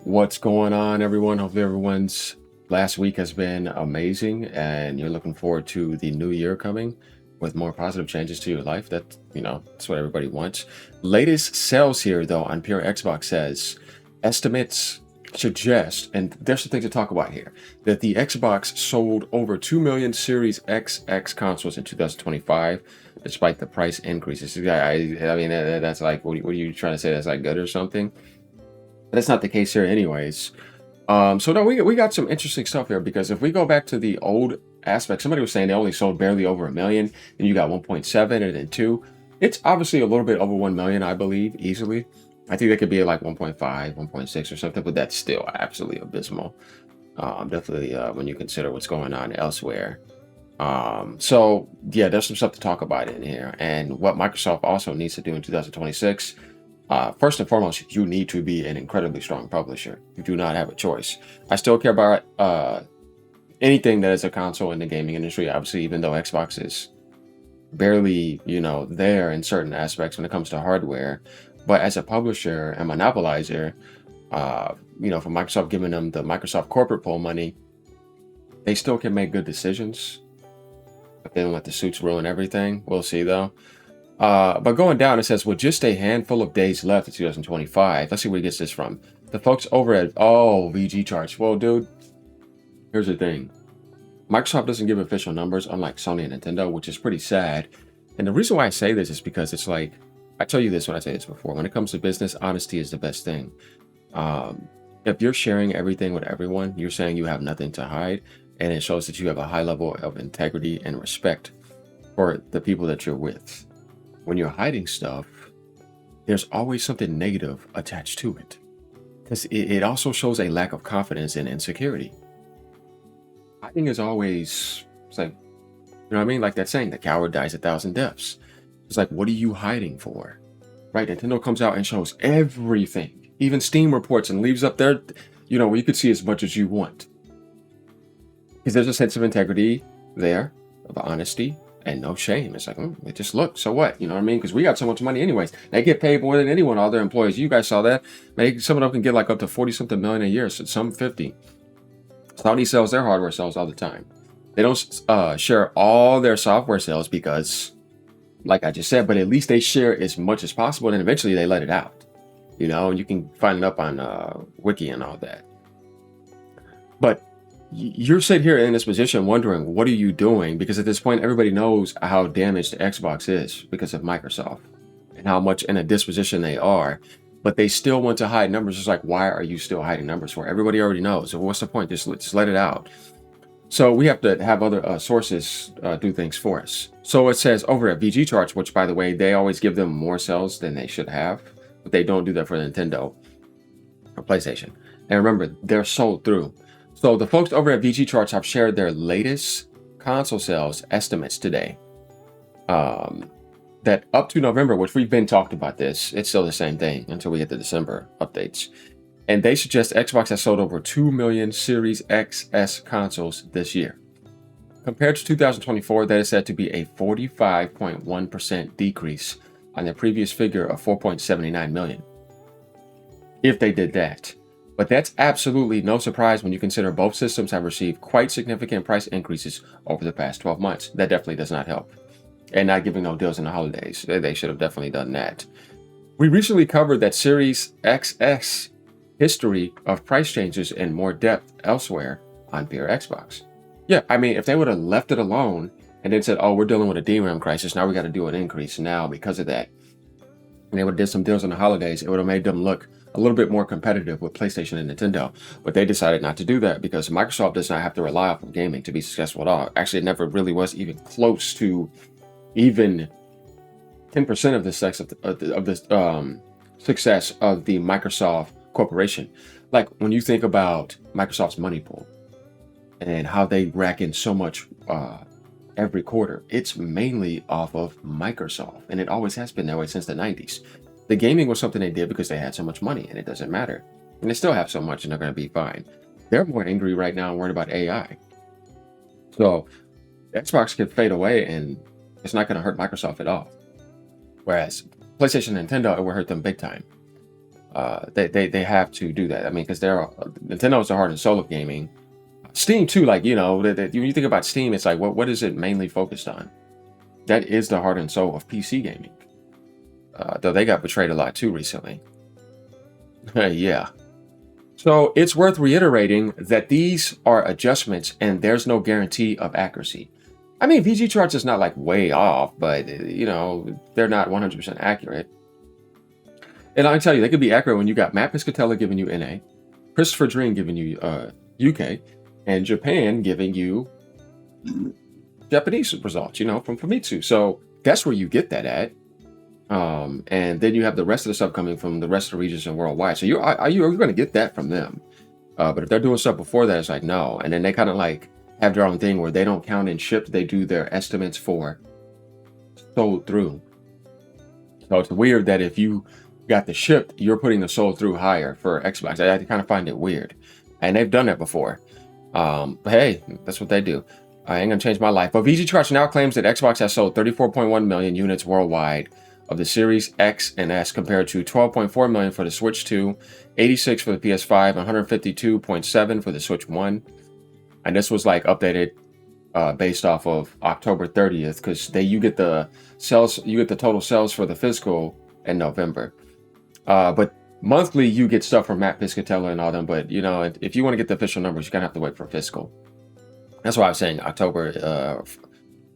What's going on, everyone? Hopefully, everyone's last week has been amazing and you're looking forward to the new year coming with more positive changes to your life. That's what everybody wants. Latest sales here, though, on Pure Xbox says estimates suggest, and there's some things to talk about here, that the Xbox sold over 2 million Series XX consoles in 2025, despite the price increases. I mean, that's like, what are you trying to say? That's like good or something? That's not the case here anyways. So no, we got some interesting stuff here, because if we go back to the old aspect, somebody was saying they only sold barely over a million, and you got 1.7 and then 2. It's obviously a little bit over 1 million, I believe, easily. I think they could be like 1.5, 1.6 or something, but that's still absolutely abysmal. Definitely when you consider what's going on elsewhere. So yeah, there's some stuff to talk about in here, and what Microsoft also needs to do in 2026. First and foremost, you need to be an incredibly strong publisher. You do not have a choice. I still care about anything that is a console in the gaming industry, obviously, even though Xbox is barely, there in certain aspects when it comes to hardware. But as a publisher and monopolizer, for Microsoft giving them the Microsoft corporate pool money, they still can make good decisions. But they don't let the suits ruin everything. We'll see, though. But going down, it says, with just a handful of days left in 2025. Let's see where he gets this from. The folks over at, VGChartz. Well, dude, here's the thing. Microsoft doesn't give official numbers, unlike Sony and Nintendo, which is pretty sad. And the reason why I say this is because it's like, I tell you this when I say this before. When it comes to business, honesty is the best thing. If you're sharing everything with everyone, you're saying you have nothing to hide. And it shows that you have a high level of integrity and respect for the people that you're with. When you're hiding stuff, there's always something negative attached to it. Because it also shows a lack of confidence and insecurity. Hiding is always, it's like, you know what I mean? Like that saying, the coward dies 1,000 deaths. It's like, what are you hiding for? Right? Nintendo comes out and shows everything. Even Steam reports and leaves up there, where you could see as much as you want. Because there's a sense of integrity there, of honesty, and no shame. It's like, it just look, so what? You know what I mean? Because we got so much money anyways. They get paid more than anyone, all their employees. You guys saw that. Some of them can get like up to 40-something million a year, so some 50. Sony sells their hardware sales all the time. They don't share all their software sales because, like I just said, but at least they share as much as possible, and eventually they let it out. You can find it up on Wiki and all that. But you're sitting here in this position wondering, what are you doing? Because at this point, everybody knows how damaged the Xbox is because of Microsoft and how much in a disposition they are. But they still want to hide numbers. It's like, why are you still hiding numbers for? Everybody already knows. So what's the point? Just let it out. So we have to have other sources do things for us. So it says over at VGChartz, which, by the way, they always give them more sales than they should have. But they don't do that for Nintendo or PlayStation. And remember, they're sold through. So the folks over at VGChartz have shared their latest console sales estimates today. That up to November, which we've been talking about this, it's still the same thing until we get the December updates. And they suggest Xbox has sold over 2 million Series XS consoles this year. Compared to 2024, that is said to be a 45.1% decrease on their previous figure of 4.79 million. If they did that. But that's absolutely no surprise when you consider both systems have received quite significant price increases over the past 12 months. That definitely does not help. And not giving no deals in the holidays. They should have definitely done that. We recently covered that Series XS history of price changes in more depth elsewhere on Pure Xbox. Yeah, I mean, if they would have left it alone and then said, we're dealing with a DRAM crisis, now we got to do an increase now because of that, and they would have did some deals on the holidays, it would have made them look a little bit more competitive with PlayStation and Nintendo. But they decided not to do that because Microsoft does not have to rely off of gaming to be successful at all. Actually, it never really was even close to even 10% of the success of the Microsoft corporation. Like when you think about Microsoft's money pool and how they rack in so much every quarter, it's mainly off of Microsoft, and it always has been that way since the 90s. The gaming was something they did because they had so much money, and it doesn't matter. And they still have so much, and they're going to be fine. They're more angry right now and worried about AI. So Xbox could fade away, and it's not going to hurt Microsoft at all. Whereas PlayStation and Nintendo, it will hurt them big time. They have to do that. I mean, because Nintendo is the heart and soul of gaming. Steam too, like, when you think about Steam, it's like, what is it mainly focused on? That is the heart and soul of PC gaming. Though they got betrayed a lot too recently. Yeah. So it's worth reiterating that these are adjustments and there's no guarantee of accuracy. I mean, VGChartz is not like way off, but they're not 100% accurate. And I'll tell you, they could be accurate when you got Matt Piscatella giving you NA, Christopher Dream giving you UK, and Japan giving you Japanese results, from Famitsu. So that's where you get that at. And then you have the rest of the stuff coming from the rest of the regions and worldwide. So you're going to get that from them. But if they're doing stuff before that, it's like, no. And then they kind of like have their own thing where they don't count in shipped. They do their estimates for sold through. So it's weird that if you got the shipped, you're putting the sold through higher for Xbox. I kind of find it weird. And they've done that before. But hey, that's what they do. I ain't going to change my life. But VGChartz now claims that Xbox has sold 34.1 million units worldwide of the Series X and S compared to 12.4 million for the Switch 2, 86 for the PS5, 152.7 for the Switch 1. And this was like updated based off of October 30th because you get the total sales for the physical in November. But monthly you get stuff from Matt Piscatella and all them. But if you want to get the official numbers, you're gonna have to wait for fiscal. That's why I was saying October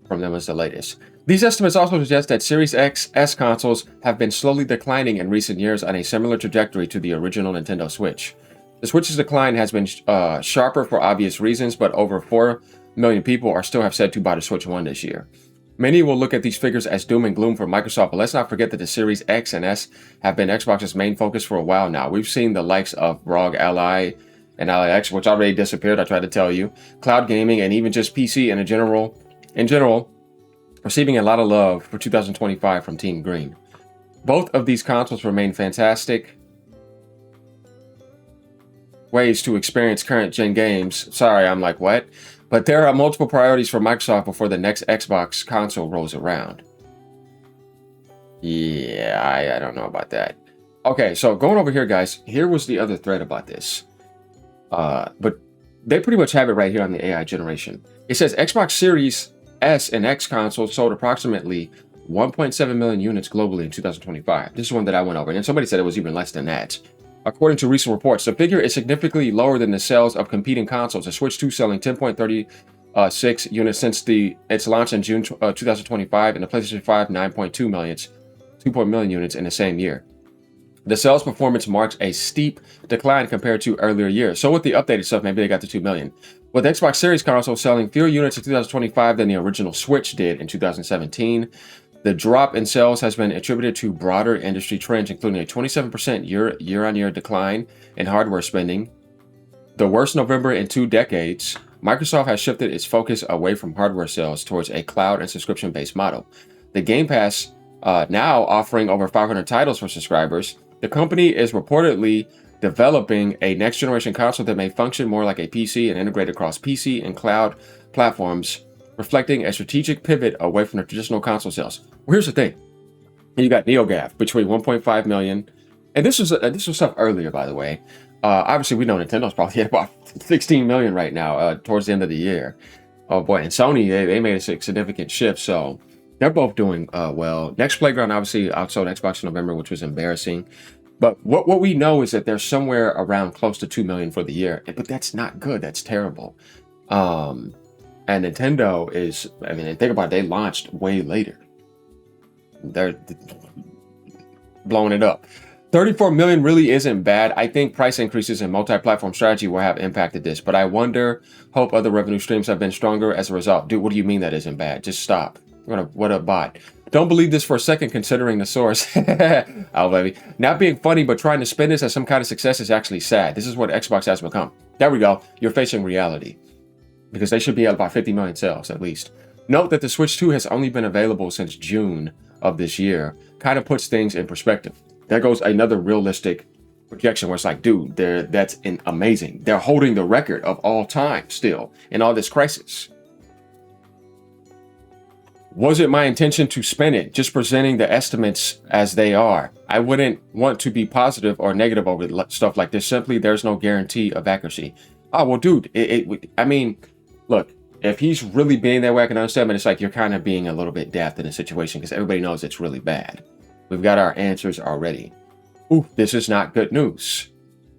from them is the latest. These estimates also suggest that Series X, S consoles have been slowly declining in recent years on a similar trajectory to the original Nintendo Switch. The Switch's decline has been sharper for obvious reasons, but over 4 million people are still have said to buy the Switch 1 this year. Many will look at these figures as doom and gloom for Microsoft, but let's not forget that the Series X and S have been Xbox's main focus for a while now. We've seen the likes of ROG Ally and Ally X, which already disappeared, I tried to tell you, cloud gaming, and even just PC in general, receiving a lot of love for 2025 from Team Green. Both of these consoles remain fantastic ways to experience current gen games. Sorry, I'm like, what? But there are multiple priorities for Microsoft before the next Xbox console rolls around. Yeah, I don't know about that. Okay, so going over here, guys, here was the other thread about this. But they pretty much have it right here on the AI generation. It says Xbox Series S and X consoles sold approximately 1.7 million units globally in 2025. This is one that I went over, and somebody said it was even less than that. According to recent reports, the figure is significantly lower than the sales of competing consoles. The Switch 2 selling 10.36 units since its launch in June 2025, and the PlayStation 5 9.2 million units in the same year. The sales performance marks a steep decline compared to earlier years. So with the updated stuff, maybe they got to 2 million. With the Xbox Series console selling fewer units in 2025 than the original Switch did in 2017, the drop in sales has been attributed to broader industry trends, including a 27% year-on-year decline in hardware spending, the worst November in 2 decades. Microsoft has shifted its focus away from hardware sales towards a cloud and subscription-based model. The Game Pass now offering over 500 titles for subscribers. The company is reportedly developing a next-generation console that may function more like a PC and integrate across PC and cloud platforms, reflecting a strategic pivot away from the traditional console sales. Well, here's the thing. You got NeoGAF between 1.5 million, and this was stuff earlier, by the way. Obviously, we know Nintendo's probably at about 16 million right now, towards the end of the year. Oh boy, and Sony, they made a significant shift, so they're both doing well. Next Playground obviously outsold Xbox in November, which was embarrassing. But what we know is that they're somewhere around close to 2 million for the year. But that's not good. That's terrible. And Nintendo is, I mean, think about it, they launched way later. They're blowing it up. 34 million really isn't bad. I think price increases and multi-platform strategy will have impacted this. But I hope other revenue streams have been stronger as a result. Dude, what do you mean that isn't bad? Just stop. What a bot. Don't believe this for a second, considering the source. Oh, baby. Not being funny, but trying to spin this as some kind of success is actually sad. This is what Xbox has become. There we go. You're facing reality. Because they should be at about 50 million sales, at least. Note that the Switch 2 has only been available since June of this year. Kind of puts things in perspective. There goes another realistic projection where it's like, dude, that's amazing. They're holding the record of all time still in all this crisis. Was it my intention to spin it? Just presenting the estimates as they are. I wouldn't want to be positive or negative over stuff like this. Simply, there's no guarantee of accuracy. Oh, well, dude, I mean, look, if he's really being that way, I can understand, but it's like you're kind of being a little bit daft in the situation because everybody knows it's really bad. We've got our answers already. Ooh, this is not good news.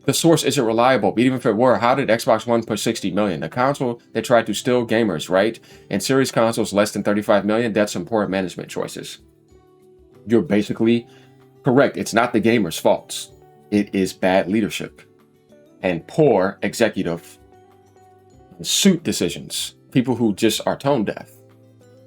The source isn't reliable, but even if it were, how did Xbox One push 60 million? The console that tried to steal gamers, right? And series consoles less than 35 million, that's some poor management choices. You're basically correct. It's not the gamer's faults. It is bad leadership and poor executive suit decisions. People who just are tone deaf.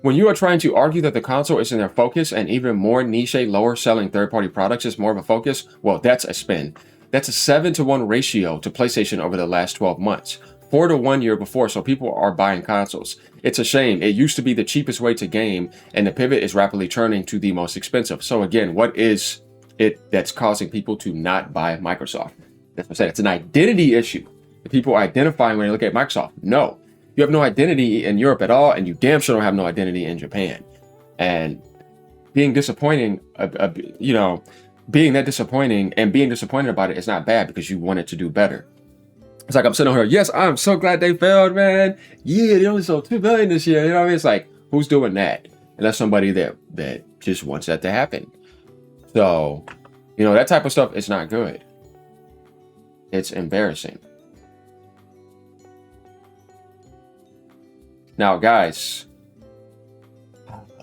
When you are trying to argue that the console isn't their focus and even more niche, lower selling third-party products is more of a focus, well, that's a spin. That's a 7-to-1 ratio to PlayStation over the last 12 months. 4 to 1 year before, so people are buying consoles. It's a shame. It used to be the cheapest way to game, and the pivot is rapidly turning to the most expensive. So again, what is it that's causing people to not buy Microsoft? That's what I said. It's an identity issue. The people are identifying when they look at Microsoft. No, you have no identity in Europe at all, and you damn sure don't have no identity in Japan. And being disappointing, being that disappointing and being disappointed about it is not bad because you want it to do better. It's like I'm sitting here, yes, I'm so glad they failed, man. Yeah, they only sold 2 billion this year. You know what I mean? It's like, who's doing that? And that's somebody that just wants that to happen. So, that type of stuff is not good. It's embarrassing. Now, guys,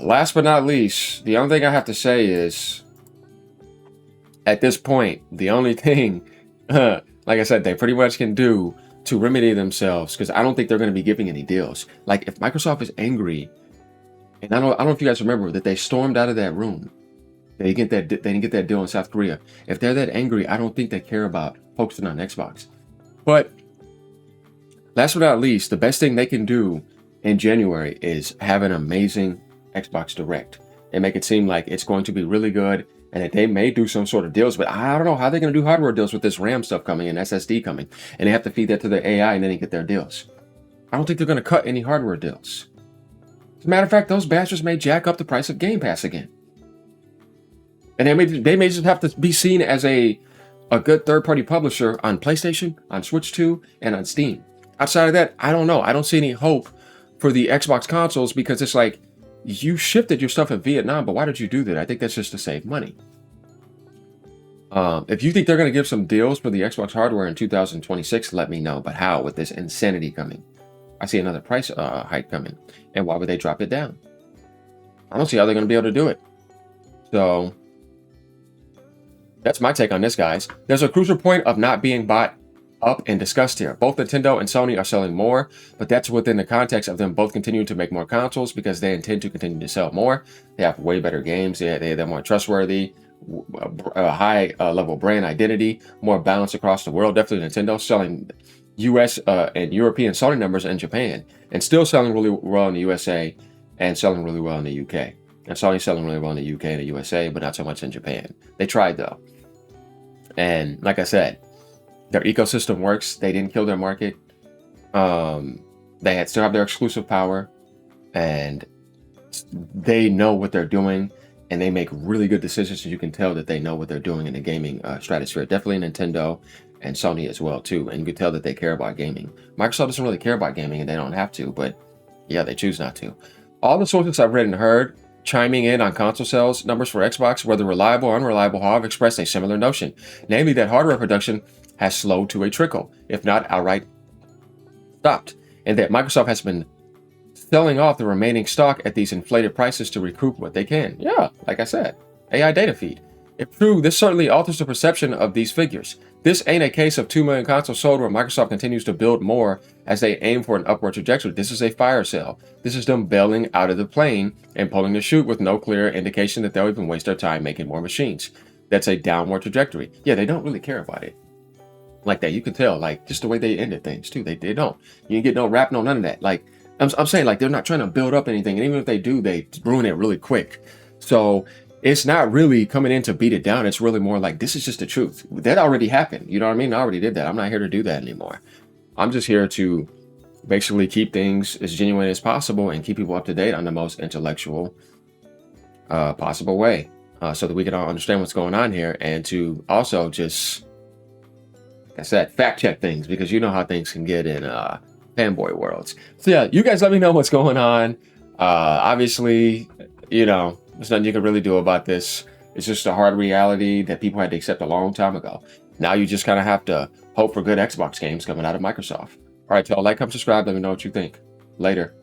last but not least, the only thing I have to say is, at this point, the only thing, like I said, they pretty much can do to remedy themselves, because I don't think they're going to be giving any deals. Like, if Microsoft is angry, and I don't know if you guys remember that they stormed out of that room. They didn't get that deal in South Korea. If they're that angry, I don't think they care about focusing on Xbox. But last but not least, the best thing they can do in January is have an amazing Xbox Direct and make it seem like it's going to be really good, and that they may do some sort of deals, but I don't know how they're going to do hardware deals with this RAM stuff coming and SSD coming, and they have to feed that to their AI and then they get their deals. I don't think they're going to cut any hardware deals. As a matter of fact, those bastards may jack up the price of Game Pass again. And they may just have to be seen as a good third-party publisher on PlayStation, on Switch 2, and on Steam. Outside of that, I don't know. I don't see any hope for the Xbox consoles, because it's like, you shifted your stuff in Vietnam, but why did you do that? I think that's just to save money. If you think they're going to give some deals for the Xbox hardware in 2026, let me know. But how, with this insanity coming? I see another price hike coming. And why would they drop it down? I don't see how they're going to be able to do it. So that's my take on this, guys. There's a crucial point of not being bought up and discussed here. Both Nintendo and Sony are selling more, but that's within the context of them both continuing to make more consoles because they intend to continue to sell more. They have way better games. They're more trustworthy, a high level brand identity, more balance across the world. Definitely Nintendo selling US and European Sony numbers in Japan, and still selling really well in the USA and selling really well in the UK. And Sony's selling really well in the UK and the USA, but not so much in Japan. They tried though. And like I said, their ecosystem works. They didn't kill their market. They still have their exclusive power, and they know what they're doing, and they make really good decisions. So you can tell that they know what they're doing in the gaming stratosphere. Definitely Nintendo and Sony as well too. And you can tell that they care about gaming. Microsoft doesn't really care about gaming, and they don't have to, but yeah, they choose not to. All the sources I've read and heard chiming in on console sales numbers for Xbox, whether reliable or unreliable, have expressed a similar notion, namely that hardware production has slowed to a trickle, if not outright stopped, and that Microsoft has been selling off the remaining stock at these inflated prices to recoup what they can. Yeah, like I said, AI data feed. If true, this certainly alters the perception of these figures. This ain't a case of 2 million consoles sold where Microsoft continues to build more as they aim for an upward trajectory. This is a fire sale. This is them bailing out of the plane and pulling the chute with no clear indication that they'll even waste their time making more machines. That's a downward trajectory. Yeah, they don't really care about it like that. You can tell, like, just the way they ended things too. They don't. You didn't get no rap, no none of that. Like, I'm saying, like, they're not trying to build up anything, and even if they do, they ruin it really quick. So it's not really coming in to beat it down. It's really more like, this is just the truth. That already happened. You know what I mean? I already did that. I'm not here to do that anymore. I'm just here to basically keep things as genuine as possible and keep people up to date on the most intellectual possible way. so that we can all understand what's going on here, and to also just, like I said, fact check things, because you know how things can get in fanboy worlds. So yeah, you guys let me know what's going on. Obviously, there's nothing you can really do about this. It's just a hard reality that people had to accept a long time ago. Now you just kind of have to hope for good Xbox games coming out of Microsoft. All right, y'all, like, comment, subscribe. Let me know what you think. Later.